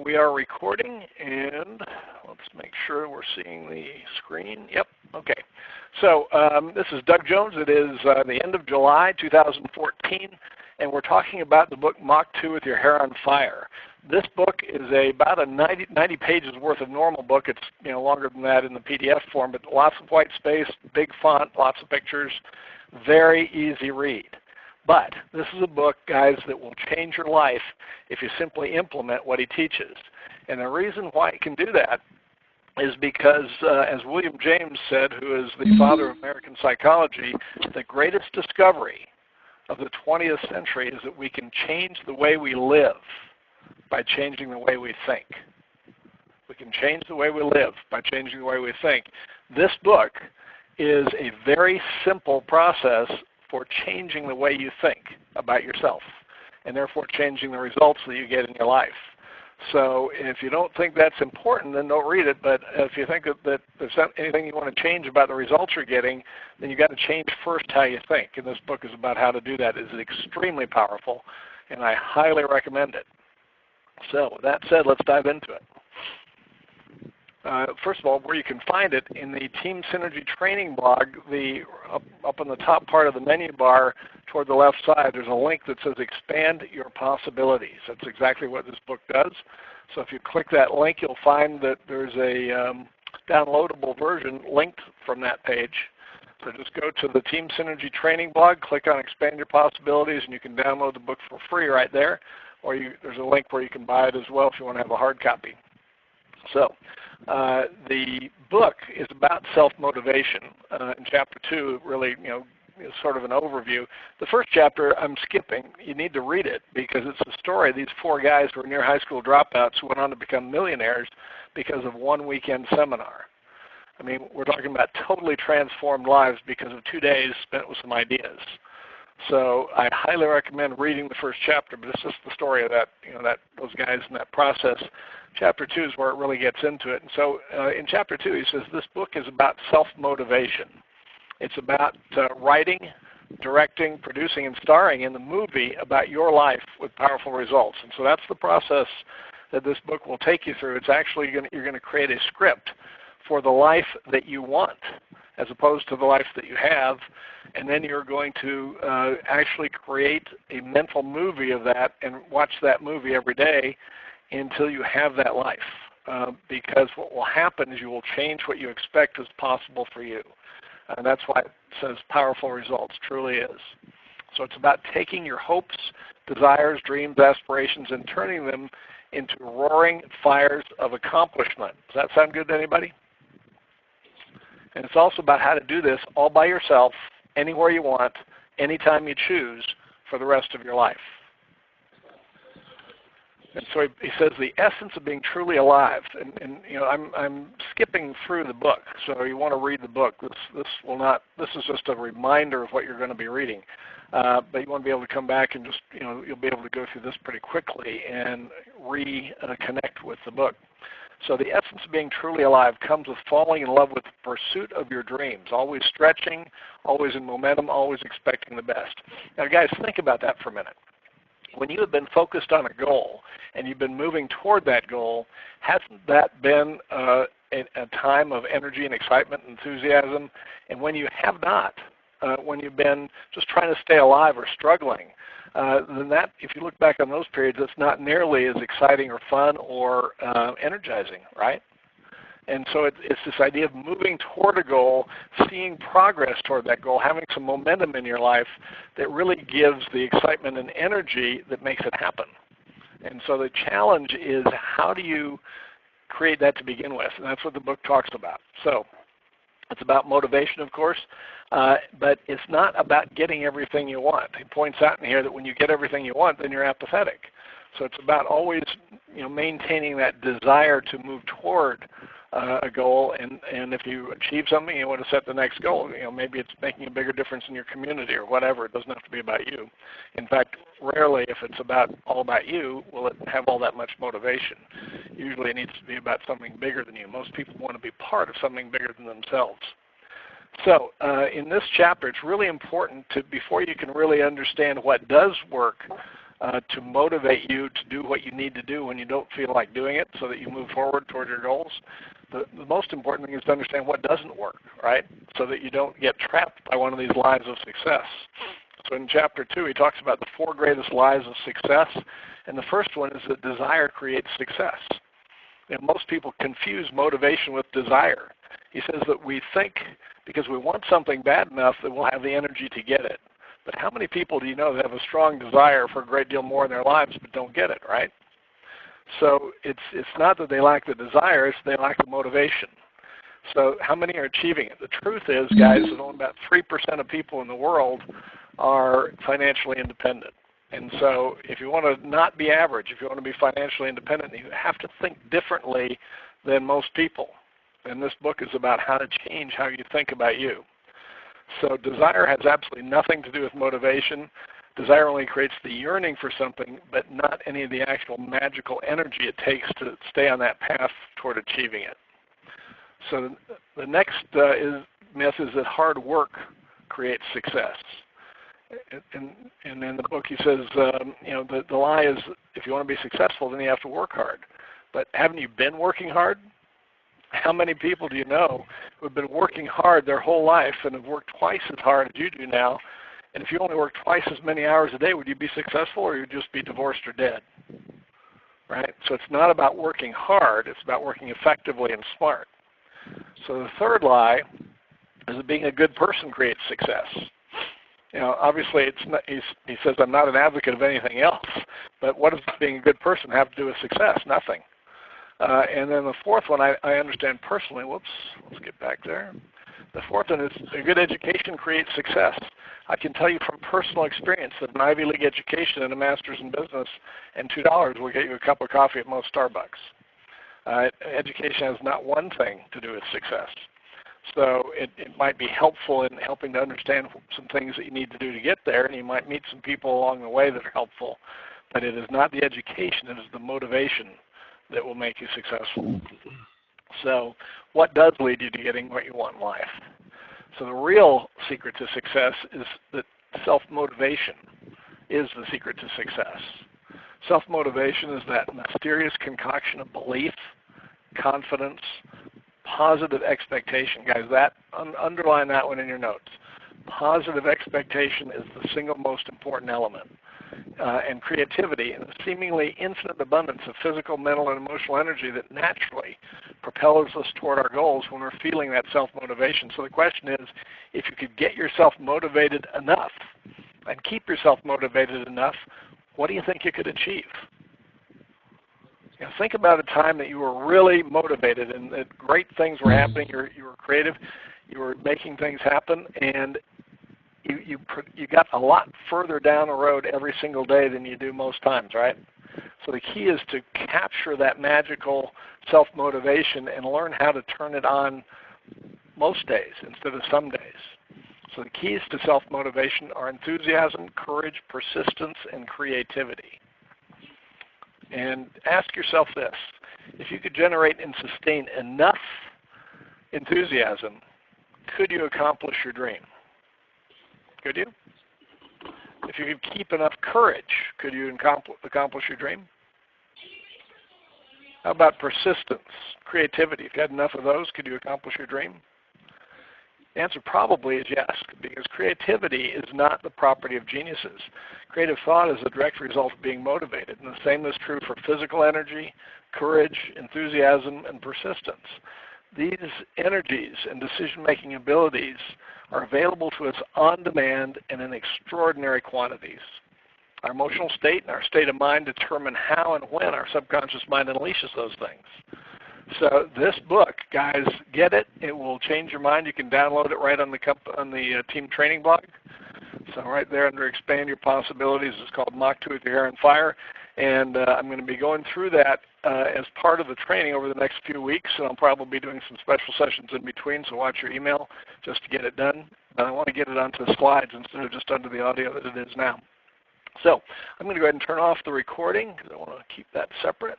We are recording, and let's make sure we're seeing the screen. Yep, okay. So this is Doug Jones. It is the end of July 2014, and we're talking about the book Mach II with Your Hair on Fire. This book is about a 90 pages worth of normal book. It's longer than that in the PDF form, but lots of white space, big font, lots of pictures, very easy read. But this is a book, guys, that will change your life if you simply implement what he teaches. And the reason why he can do that is because, as William James said, who is the father of American psychology, the greatest discovery of the 20th century is that we can change the way we live by changing the way we think. We can change the way we live by changing the way we think. This book is a very simple process for changing the way you think about yourself, and therefore changing the results that you get in your life. So if you don't think that's important, then don't read it. But if you think that there's anything you want to change about the results you're getting, then you've got to change first how you think. And this book is about how to do that. It's extremely powerful, and I highly recommend it. So with that said, let's dive into it. First of all, where you can find it in the Team Synergy training blog, up on the top part of the menu bar toward the left side, there's a link that says Expand Your Possibilities. That's exactly what this book does. So if you click that link, you'll find that there's a downloadable version linked from that page. So just go to the Team Synergy training blog, click on Expand Your Possibilities, and you can download the book for free right there. Or there's a link where you can buy it as well if you want to have a hard copy. So the book is about self-motivation. In Chapter 2, really, is sort of an overview. The first chapter I'm skipping. You need to read it because it's the story of these 4 guys who were near high school dropouts who went on to become millionaires because of one weekend seminar. I mean, we're talking about totally transformed lives because of 2 days spent with some ideas. So I highly recommend reading the first chapter, but it's just the story of that, those guys and that process. Chapter 2 is where it really gets into it. And so in Chapter 2, he says this book is about self-motivation. It's about writing, directing, producing, and starring in the movie about your life with powerful results. And so that's the process that this book will take you through. It's actually you're going to create a script for the life that you want as opposed to the life that you have. And then you're going to actually create a mental movie of that and watch that movie every day until you have that life. Because what will happen is you will change what you expect is possible for you. And that's why it says powerful results, truly is. So it's about taking your hopes, desires, dreams, aspirations, and turning them into roaring fires of accomplishment. Does that sound good to anybody? And it's also about how to do this all by yourself, anywhere you want, anytime you choose, for the rest of your life. And so he says the essence of being truly alive. And I'm skipping through the book, so you want to read the book. This is just a reminder of what you're going to be reading. But you want to be able to come back and just you'll be able to go through this pretty quickly and reconnect with the book. So the essence of being truly alive comes with falling in love with the pursuit of your dreams, always stretching, always in momentum, always expecting the best. Now, guys, think about that for a minute. When you have been focused on a goal and you've been moving toward that goal, hasn't that been a time of energy and excitement and enthusiasm? And when you have not, when you've been just trying to stay alive or struggling, then that, if you look back on those periods, it's not nearly as exciting or fun or energizing, right? And so it's this idea of moving toward a goal, seeing progress toward that goal, having some momentum in your life that really gives the excitement and energy that makes it happen. And so the challenge is, how do you create that to begin with? And that's what the book talks about. So it's about motivation, of course, but it's not about getting everything you want. He points out in here that when you get everything you want, then you're apathetic. So it's about always maintaining that desire to move toward a goal, and if you achieve something, you want to set the next goal. Maybe it's making a bigger difference in your community or whatever. It doesn't have to be about you. In fact, rarely, if it's all about you, will it have all that much motivation. Usually it needs to be about something bigger than you. Most people want to be part of something bigger than themselves. So in this chapter, it's really important before you can really understand what does work to motivate you to do what you need to do when you don't feel like doing it so that you move forward toward your goals. The most important thing is to understand what doesn't work, right? So that you don't get trapped by one of these lies of success. So in Chapter 2, he talks about the 4 greatest lies of success. And the first one is that desire creates success. And most people confuse motivation with desire. He says that we think because we want something bad enough that we'll have the energy to get it. But how many people do you know that have a strong desire for a great deal more in their lives but don't get it, right? So it's not that they lack the desire, it's they lack the motivation. So how many are achieving it? The truth is, guys, that only about 3% of people in the world are financially independent. And so if you want to not be average, if you want to be financially independent, you have to think differently than most people. And this book is about how to change how you think about you. So desire has absolutely nothing to do with motivation. Desire only creates the yearning for something, but not any of the actual magical energy it takes to stay on that path toward achieving it. So the next myth is that hard work creates success. And in the book he says, the lie is if you want to be successful, then you have to work hard. But haven't you been working hard? How many people do you know who have been working hard their whole life and have worked twice as hard as you do now? And if you only work twice as many hours a day, would you be successful or you'd just be divorced or dead? Right? So it's not about working hard, it's about working effectively and smart. So the third lie is that being a good person creates success. Obviously it's not, he says I'm not an advocate of anything else, but what does being a good person have to do with success? Nothing. And then the fourth one I understand personally. Whoops, let's get back there. The fourth one is a good education creates success. I can tell you from personal experience that an Ivy League education and a master's in business and $2 will get you a cup of coffee at most Starbucks. Education has not one thing to do with success. So it might be helpful in helping to understand some things that you need to do to get there, and you might meet some people along the way that are helpful, but it is not the education, it is the motivation that will make you successful. So what does lead you to getting what you want in life? So the real secret to success is that self-motivation is the secret to success. Self-motivation is that mysterious concoction of belief, confidence, positive expectation. Guys, underline that one in your notes. Positive expectation is the single most important element. And creativity and the seemingly infinite abundance of physical, mental, and emotional energy that naturally propels us toward our goals when we're feeling that self-motivation. So the question is, if you could get yourself motivated enough and keep yourself motivated enough, what do you think you could achieve? Think about a time that you were really motivated and that great things were happening, you were creative, you were making things happen, and you got a lot further down the road every single day than you do most times, right? So the key is to capture that magical self-motivation and learn how to turn it on most days instead of some days. So the keys to self-motivation are enthusiasm, courage, persistence, and creativity. And ask yourself this: if you could generate and sustain enough enthusiasm, could you accomplish your dream? Could you? If you could keep enough courage, could you accomplish your dream? How about persistence, creativity? If you had enough of those, could you accomplish your dream? The answer probably is yes, because creativity is not the property of geniuses. Creative thought is a direct result of being motivated, and the same is true for physical energy, courage, enthusiasm, and persistence. These energies and decision-making abilities are available to us on demand and in extraordinary quantities. Our emotional state and our state of mind determine how and when our subconscious mind unleashes those things. So this book, guys, get it. It will change your mind. You can download it right on the team training blog. So right there under Expand Your Possibilities, it's called Mach II with Your Hair on Fire. And I'm going to be going through that as part of the training over the next few weeks. And I'll probably be doing some special sessions in between, so watch your email just to get it done. But I want to get it onto the slides instead of just under the audio that it is now. So I'm going to go ahead and turn off the recording because I want to keep that separate.